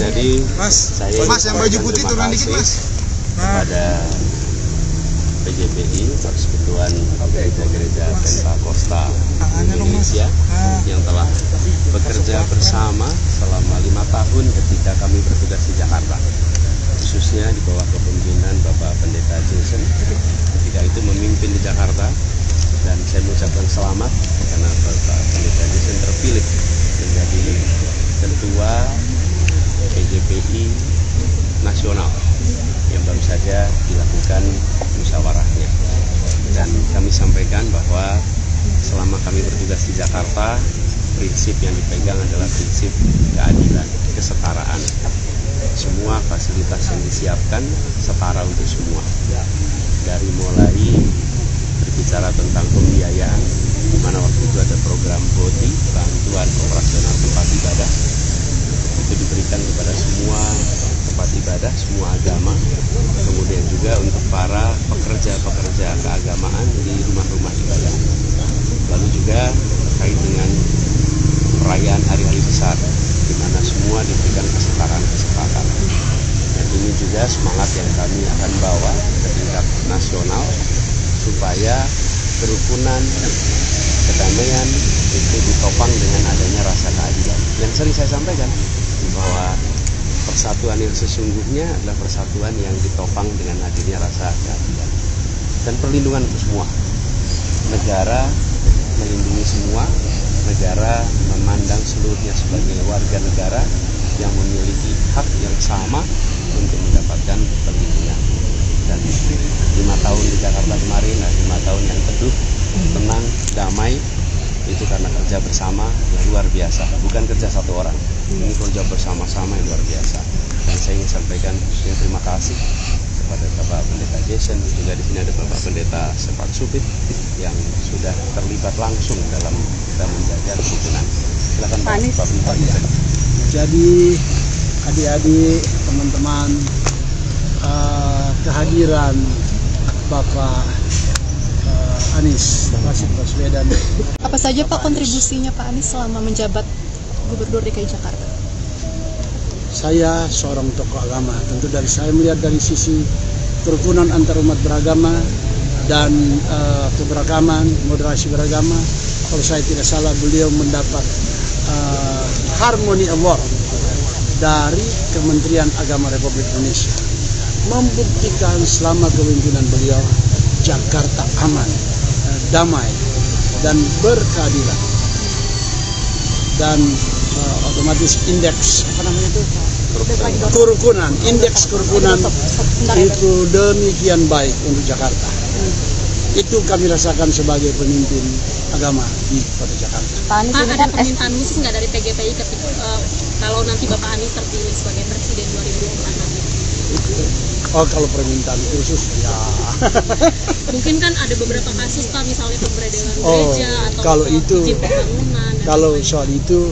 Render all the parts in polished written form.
Jadi saya yang baju putih turun dikit Mas. Kepada PGPI, Persekutuan Gereja-Gereja Pentakosta Indonesia yang telah bekerja bersama selama 5 tahun ketika kami bertugas di Jakarta, khususnya di bawah kepemimpinan Bapak Pendeta Jason ketika itu memimpin di Jakarta. Dan saya mengucapkan selamat karena Bapak Pendeta Jason terpilih menjadi Ketua PGPI Nasional yang baru saja dilakukan musyawarahnya. Dan kami sampaikan bahwa selama kami bertugas di Jakarta, prinsip yang dipegang adalah prinsip keadilan, kesetaraan. Semua fasilitas yang disiapkan setara untuk semua. Dari mulai berbicara tentang pembiayaan, di mana waktu itu ada program BOTI, bantuan operasional tempat ibadah, itu diberikan kepada semua tempat ibadah, semua agama. Kemudian juga untuk para pekerja-pekerja keagamaan di rumah-rumah ibadah. Lalu juga terkait dengan perayaan hari-hari besar, di mana semua diberikan kesetaraan. Dan ini juga semangat yang kami akan bawa ke tingkat nasional, supaya kerukunan, kedamaian itu ditopang dengan adanya rasa keadilan. Yang sering saya sampaikan bahwa persatuan yang sesungguhnya adalah persatuan yang ditopang dengan hadirnya rasa keadilan dan perlindungan untuk semua. Negara melindungi semua, negara memandang seluruhnya sebagai warga negara yang memiliki hak yang sama untuk mendapatkan perlindungan. Dan 5 tahun di Jakarta kemarin, 5 tahun yang teduh, tenang, damai, itu karena kerja bersama yang luar biasa. Bukan kerja satu orang, ini kerja bersama-sama yang luar biasa. Dan saya ingin sampaikan terima kasih kepada Bapak Pendeta Jason, juga di sini ada Bapak Pendeta Sepak Supit yang sudah terlibat langsung dalam kita menjaga kerukunan. Silakan Pak Pendeta. Jadi adik-adik, teman-teman, kehadiran Bapak Anies Rashid Baswedan. Apa saja Pak kontribusinya Pak Anies selama menjabat Gubernur DKI Jakarta? Saya seorang tokoh agama, tentu dari saya melihat dari sisi kerukunan antar umat beragama dan keberagaman, moderasi beragama. Kalau saya tidak salah, beliau mendapat Harmony Award dari Kementerian Agama Republik Indonesia, membuktikan selama kepemimpinan beliau Jakarta aman, damai, dan berkeadilan. Dan otomatis indeks kerukunan, indeks kerukunan itu demikian baik untuk Jakarta. Itu kami rasakan sebagai pemimpin agama di Kota Jakarta. Pak, ada permintaan khusus nggak dari PGPI ketika kalau nanti Bapak Anies terpilih sebagai Presiden 2024 nanti? Oh, kalau permintaan khusus ya. Mungkin kan ada beberapa kasus Pak, misalnya pemberedelan gereja atau kalau itu, izin pembangunan. Kalau soal itu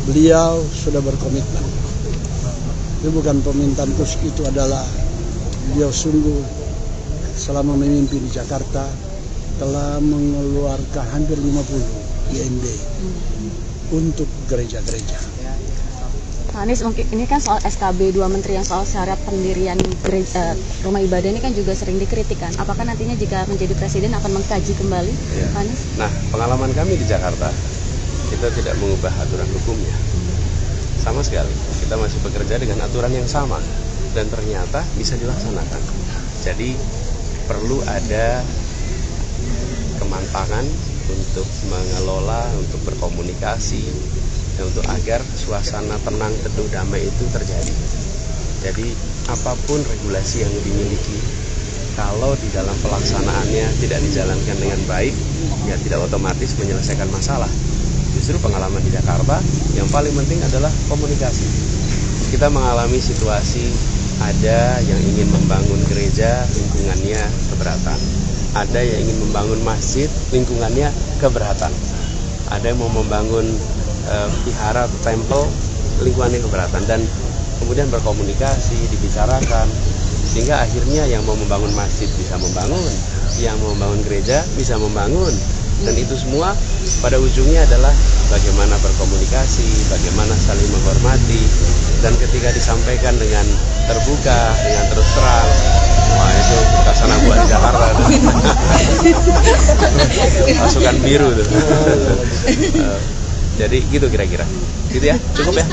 beliau sudah berkomitmen. Itu bukan permintaan khusus, itu adalah beliau sungguh selama memimpin di Jakarta telah mengeluarkan hampir 50 IMB untuk gereja-gereja. Pak Anies, mungkin ini kan soal SKB 2 Menteri yang soal syarat pendirian gereja, rumah ibadah ini kan juga sering dikritikkan. Apakah nantinya jika menjadi presiden akan mengkaji kembali, ya, Pak Anies? Nah, pengalaman kami di Jakarta, kita tidak mengubah aturan hukumnya. Sama sekali, kita masih bekerja dengan aturan yang sama dan ternyata bisa dilaksanakan. Jadi perlu ada kemantangan untuk mengelola, untuk berkomunikasi, dan untuk agar suasana tenang, teduh, damai itu terjadi. Jadi apapun regulasi yang dimiliki, kalau di dalam pelaksanaannya tidak dijalankan dengan baik, ya tidak otomatis menyelesaikan masalah. Justru pengalaman di Jakarta yang paling penting adalah komunikasi. Kita mengalami situasi ada yang ingin membangun gereja, lingkungannya keberatan. Ada yang ingin membangun masjid, lingkungannya keberatan. Ada yang mau membangun vihara atau tempel, lingkungannya keberatan. Dan kemudian berkomunikasi, dibicarakan, sehingga akhirnya yang mau membangun masjid bisa membangun, yang mau membangun gereja bisa membangun. Dan itu semua pada ujungnya adalah bagaimana berkomunikasi, bagaimana saling menghormati, Dan ketika disampaikan dengan terbuka, dengan terus terang, wah itu suasana buat Jakarta. Pasukan biru tuh. Jadi gitu kira-kira. Gitu ya, cukup ya.